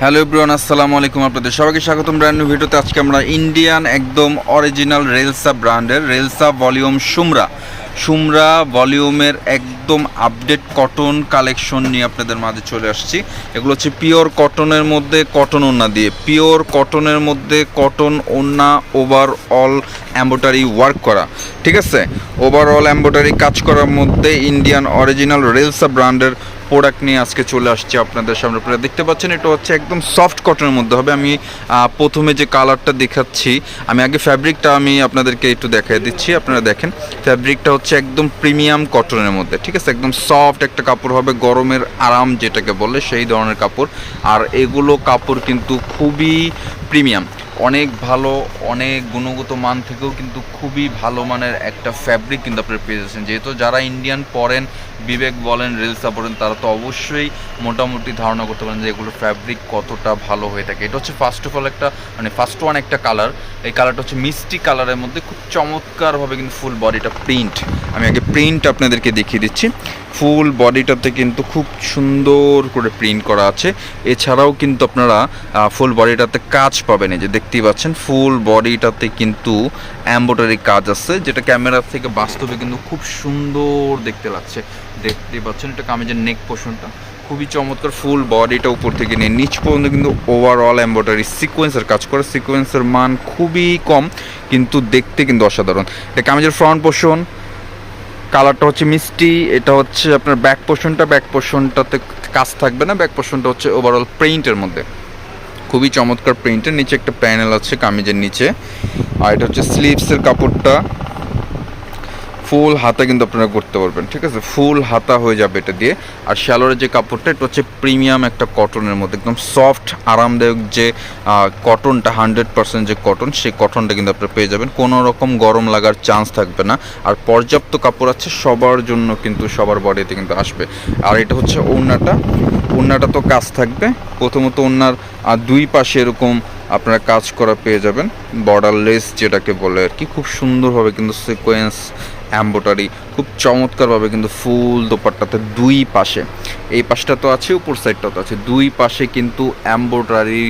Hello everyone, আসসালামু আলাইকুম। আপনাদের সবাইকে স্বাগতম ব্র্যান্ড নিউ ভিডিওতে। আজকে আমরা ইন্ডিয়ান একদম অরিজিনাল রেলসা ব্র্যান্ডের রেলসা ভলিউম সুমরা ভলিউমের একদম আপডেট কটন কালেকশন নিয়ে আপনাদের মাঝে চলে আসছি। এগুলো হচ্ছে পিওর কটনের মধ্যে কটন ওড়না দিয়ে, পিওর কটনের মধ্যে কটন ওড়না, ওভারঅল এমব্রয়ডারি ওয়ার্ক করা, ঠিক আছে, ওভারঅল এমব্রয়ডারি কাজ করার মধ্যে ইন্ডিয়ান অরিজিনাল রেলসা ব্র্যান্ডের প্রোডাক্ট নিয়ে আজকে চলে আসছে আপনাদের সামনে। আপনারা দেখতে পাচ্ছেন এটা হচ্ছে একদম সফট কটনের মধ্যে হবে। আমি প্রথমে যে কালারটা দেখাচ্ছি, আমি আগে ফ্যাব্রিকটা আমি আপনাদেরকে একটু দেখাই দিচ্ছি। আপনারা দেখেন ফ্যাব্রিকটা হচ্ছে একদম প্রিমিয়াম কটনের মধ্যে, ঠিক আছে, একদম সফট একটা কাপড় হবে, গরমের আরাম যেটাকে বলে সেই ধরনের কাপড়। আর এগুলো কাপড় কিন্তু খুবই প্রিমিয়াম, অনেক ভালো, অনেক গুণগত মান থেকেও কিন্তু খুবই ভালো মানের একটা ফ্যাব্রিক কিন্তু আপনারা পেয়ে যাচ্ছেন। যেহেতু যারা ইন্ডিয়ান পরেন, বিবেক বলেন, রেলসা পরেন, তারা তো অবশ্যই মোটামুটি ধারণা করতে পারেন যে এগুলোর ফ্যাব্রিক কতটা ভালো হয়ে থাকে। এটা হচ্ছে ফার্স্ট অফ অল একটা ফার্স্ট ওয়ান একটা কালার। এই কালারটা হচ্ছে মিষ্টি কালারের মধ্যে খুব চমৎকারভাবে কিন্তু ফুল বডিটা প্রিন্ট, আমি আগে প্রিন্ট আপনাদেরকে দেখিয়ে দিচ্ছি। ফুল বডিটাতে কিন্তু খুব সুন্দর করে প্রিন্ট করা আছে। এছাড়াও কিন্তু আপনারা ফুল বডিটাতে কাজ পাবেন, এই যে দেখতেই পাচ্ছেন ফুল বডিটাতে কিন্তু এমব্রয়ডারি কাজ আছে, যেটা ক্যামেরা থেকে বাস্তবে কিন্তু খুব সুন্দর দেখতে লাগছে। দেখতেই পাচ্ছেন এটা কামিজের নেক পোর্শনটা খুবই চমৎকার, ফুল বডিটা উপর থেকে নিয়ে নিচ পর্যন্ত কিন্তু ওভারঅল এমব্রয়ডারি সিকোয়েন্সের কাজ করে। সিকোয়েন্সের মান খুবই কম কিন্তু দেখতে কিন্তু অসাধারণ। এটা কামিজের ফ্রন্ট পোর্শন, কালারটা হচ্ছে মিষ্টি। এটা হচ্ছে আপনার ব্যাক পোর্শনটাতে কাজ থাকবে না, ব্যাক পোর্শনটা হচ্ছে ওভারঅল প্রিন্টের মধ্যে খুবই চমৎকার প্রিন্টের। নিচে একটা প্যানেল আছে কামিজের নিচে। আর এটা হচ্ছে স্লিভসের কাপড়টা, ফুল হাতা কিন্তু আপনারা করতে পারবেন, ঠিক আছে, ফুল হাতা হয়ে যাবে এটা দিয়ে। আর শ্যালোরের যে কাপড়টা, এটা হচ্ছে প্রিমিয়াম একটা কটনের মধ্যে একদম সফট আরামদায়ক যে কটনটা, 100% যে কটন, সেই কটনটা কিন্তু আপনারা পেয়ে যাবেন। কোনো রকম গরম লাগার চান্স থাকবে না। আর পর্যাপ্ত কাপড় আছে সবার জন্য, কিন্তু সবার বডিতে কিন্তু আসবে। আর এটা হচ্ছে ওড়নাটা তো কাজ থাকবে। প্রথমত ওড়নার দুই পাশে এরকম আপনারা কাজ করা পেয়ে যাবেন, বর্ডারলেস যেটাকে বলে আর কি। খুব সুন্দরভাবে কিন্তু সিকোয়েন্স এমব্রয়ডারি খুব চমৎকারভাবে কিন্তু ফুল দোপাট্টাতে দুই পাশে, এই পাশটা তো আছে, উপর সাইডটাও তো আছে, দুই পাশে কিন্তু এমব্রয়ডারি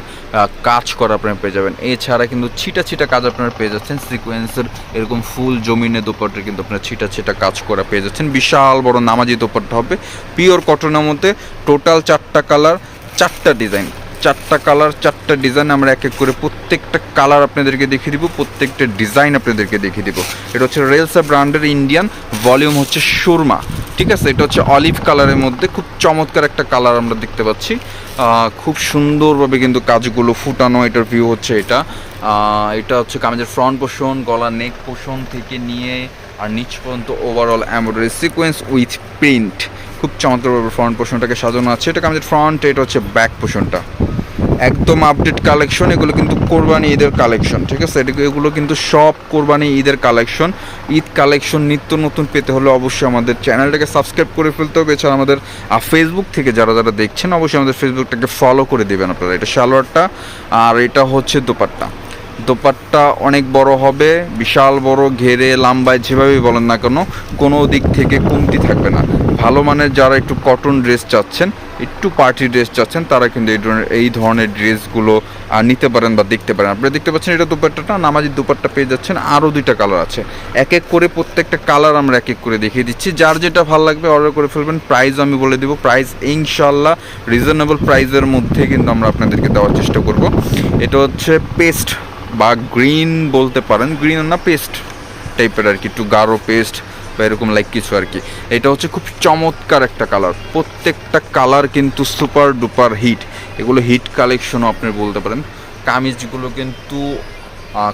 কাজ করা আপনারা পেয়ে যাবেন। এছাড়া কিন্তু ছিটা কাজ আপনারা পেয়ে যাচ্ছেন, সিকোয়েন্সের এরকম ফুল জমিনে দোপাট্টা কিন্তু আপনারা ছিটা কাজ করা পেয়ে যাচ্ছেন। বিশাল বড় নামাজি দোপাট্টা হবে পিওর কটনের মধ্যে। টোটাল 4টা কালার, 4টা ডিজাইন, 4টা কালার, 4টা ডিজাইন। আমরা এক এক করে প্রত্যেকটা কালার আপনাদেরকে দেখিয়ে দিব, প্রত্যেকটা ডিজাইন আপনাদেরকে দেখিয়ে দিব। এটা হচ্ছে রেলসা ব্র্যান্ডের ইন্ডিয়ান ভলিউম হচ্ছে সুরমা, ঠিক আছে। এটা হচ্ছে অলিভ কালারের মধ্যে খুব চমৎকার একটা কালার আমরা দেখতে পাচ্ছি। খুব সুন্দরভাবে কিন্তু কাজগুলো ফুটানো, এটার ভিউ হচ্ছে এটা হচ্ছে কামিজের ফ্রন্ট পোর্শন, গলা নেক পোর্শন থেকে নিয়ে আর নিচ পর্যন্ত overall embroidery sequence with print খুব চমৎকারভাবে ফ্রন্ট পোর্শনটাকে সাজানো আছে। এটা কামিজের ফ্রন্ট, এটা হচ্ছে ব্যাক পোর্শনটা একদম আপডেট কালেকশন। এগুলো কিন্তু কোরবানি ঈদের কালেকশন, ঠিক আছে, এগুলো কিন্তু সব কোরবানি ঈদের কালেকশন। ঈদ কালেকশন নিত্য নতুন পেতে হলে অবশ্যই আমাদের চ্যানেলটাকে সাবস্ক্রাইব করে ফেলতে হবে। এছাড়া আমাদের ফেসবুক থেকে যারা দেখছেন অবশ্যই আমাদের ফেসবুকটাকে ফলো করে দেবেন আপনারা। এটা সালোয়ারটা, আর এটা হচ্ছে দোপাট্টা অনেক বড় হবে, বিশাল বড়, ঘেরে লম্বায় যেভাবেই বলেন না কেন কোনো দিক থেকে কমতি থাকবে না। ভালো মানের যারা একটু কটন ড্রেস চাচ্ছেন, একটু পার্টি ড্রেস চাচ্ছেন, তারা কিন্তু এই ধরনের ড্রেসগুলো নিতে পারেন বা দেখতে পারেন। আপনারা দেখতে পাচ্ছেন এটা দোপাট্টাটা, নামাজি দোপাট্টা পেয়ে যাচ্ছেন। আরও 2টা কালার আছে, এক এক করে প্রত্যেকটা কালার আমরা এক এক করে দেখিয়ে দিচ্ছি। যার যেটা ভালো লাগবে অর্ডার করে ফেলবেন। প্রাইস আমি বলে দেবো, প্রাইস ইনশাল্লাহ রিজনেবল প্রাইসের মধ্যে কিন্তু আমরা আপনাদেরকে দেওয়ার চেষ্টা করব। এটা হচ্ছে পেস্ট বা গ্রিন বলতে পারেন, গ্রিন না পেস্ট টাইপের আর কি, একটু গাঢ় পেস্ট বা এরকম লাইক কিছু আর কি। এটা হচ্ছে খুব চমৎকার একটা কালার, প্রত্যেকটা কালার কিন্তু সুপার ডুপার হিট। এগুলো হিট কালেকশনও আপনি বলতে পারেন। কামিজগুলো কিন্তু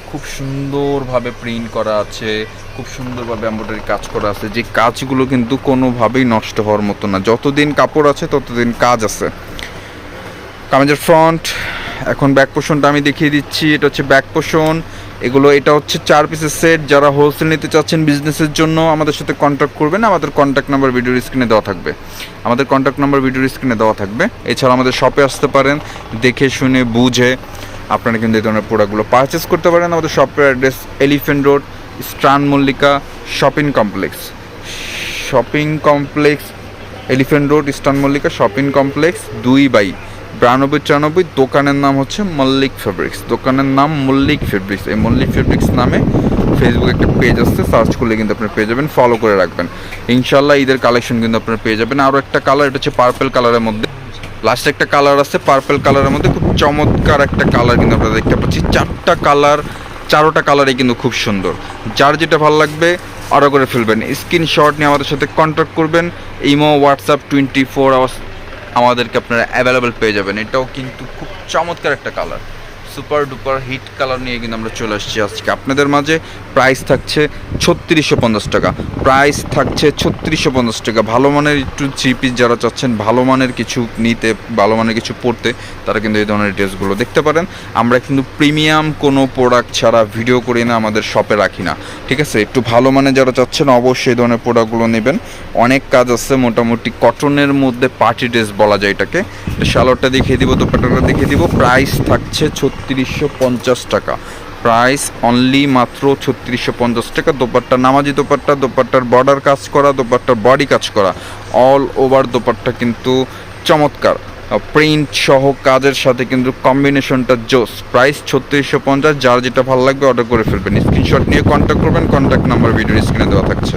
খুব সুন্দরভাবে প্রিন্ট করা আছে, খুব সুন্দরভাবে এমব্রয়ডারি কাজ করা আছে, যে কাজগুলো কিন্তু কোনোভাবেই নষ্ট হওয়ার মতো না। যতদিন কাপড় আছে ততদিন কাজ আছে। কামিজের ফ্রন্ট, এখন ব্যাক পোর্শনটা আমি দেখিয়ে দিচ্ছি। এটা হচ্ছে ব্যাক পোর্শন। এটা হচ্ছে 4 পিসের সেট। যারা হোলসেল নিতে চাচ্ছেন বিজনেসের জন্য আমাদের সাথে কন্ট্যাক্ট করবেন। আমাদের কন্ট্যাক্ট নাম্বার ভিডিওর স্ক্রিনে দেওয়া থাকবে। এছাড়া আমাদের শপে আসতে পারেন, দেখে শুনে বুঝে আপনারা কিন্তু এই ধরনের প্রোডাক্টগুলো পারচেস করতে পারেন। আমাদের শপের অ্যাড্রেস এলিফ্যান্ট রোড, স্ট্রান Mallika shopping complex, Elephant Road, স্ট্রান মল্লিকা শপিং কমপ্লেক্স 2/2 9294। দোকানের নাম হচ্ছে মল্লিক ফেব্রিক্স, দোকানের নাম মল্লিক ফেব্রিক্স। এই মল্লিক ফেব্রিক্স নামে ফেসবুকে একটা পেজ আসছে, সার্চ করলে কিন্তু আপনারা পেয়ে যাবেন, ফলো করে রাখবেন। ইনশাল্লাহ ঈদের কালেকশন কিন্তু আপনারা পেয়ে যাবেন। আরও একটা কালার, এটা হচ্ছে পার্পেল কালারের মধ্যে, লাস্টে একটা কালার আছে পার্পেল কালারের মধ্যে, খুব চমৎকার একটা কালার কিন্তু আপনারা দেখতে পাচ্ছি। চারোটা কালারই কিন্তু খুব সুন্দর। যার যেটা ভালো লাগবে অর্ডার করে ফেলবেন, স্ক্রিনশট নিয়ে আমাদের সাথে কন্ট্যাক্ট করবেন। ইমো, হোয়াটসঅ্যাপ 24 আওয়ার্স আমাদেরকে আপনারা অ্যাভেলেবেল পেয়ে যাবেন। এটাও কিন্তু খুব চমৎকার একটা colour, super duper hit colour নিয়ে কিন্তু আমরা চলে আসছি আজকে আপনাদের মাঝে। প্রাইস থাকছে 3650 টাকা, প্রাইস থাকছে 3650 টাকা। ভালো মানের একটু থ্রি পিস যারা চাচ্ছেন, ভালো মানের কিছু নিতে, ভালো মানের কিছু পড়তে, তারা কিন্তু এই ধরনের ড্রেসগুলো দেখতে পারেন। আমরা কিন্তু প্রিমিয়াম কোনো প্রোডাক্ট ছাড়া ভিডিও করি না, আমাদের শপে রাখি না, ঠিক আছে? একটু ভালো মানের যারা চাচ্ছেন অবশ্যই এই ধরনের প্রোডাক্টগুলো নেবেন। অনেক কাজ আছে, মোটামুটি কটনের মধ্যে পার্টি ড্রেস বলা যায় এটাকে। শালোয়ারটা দেখিয়ে দিব, দোপাট্টাটা দেখিয়ে দিব। প্রাইস থাকছে 3650 টাকা, প্রাইস অনলি মাত্র 3650 টাকা। দোপাট্টা নামাজি দোপাট্টা, দোপাট্টার বর্ডার কাজ করা, দোপাট্টার বডি কাজ করা, অল ওভার দোপাট্টা কিন্তু চমৎকার, প্রিন্ট সহ কাজের সাথে কিন্তু কম্বিনেশনটা জোস। প্রাইস 3650। যার যেটা ভালো লাগবে অর্ডার করে ফেলবেন, স্ক্রিনশট নিয়ে কন্ট্যাক্ট করবেন। কন্ট্যাক্ট নাম্বার ভিডিওর স্ক্রিনে দেওয়া থাকছে।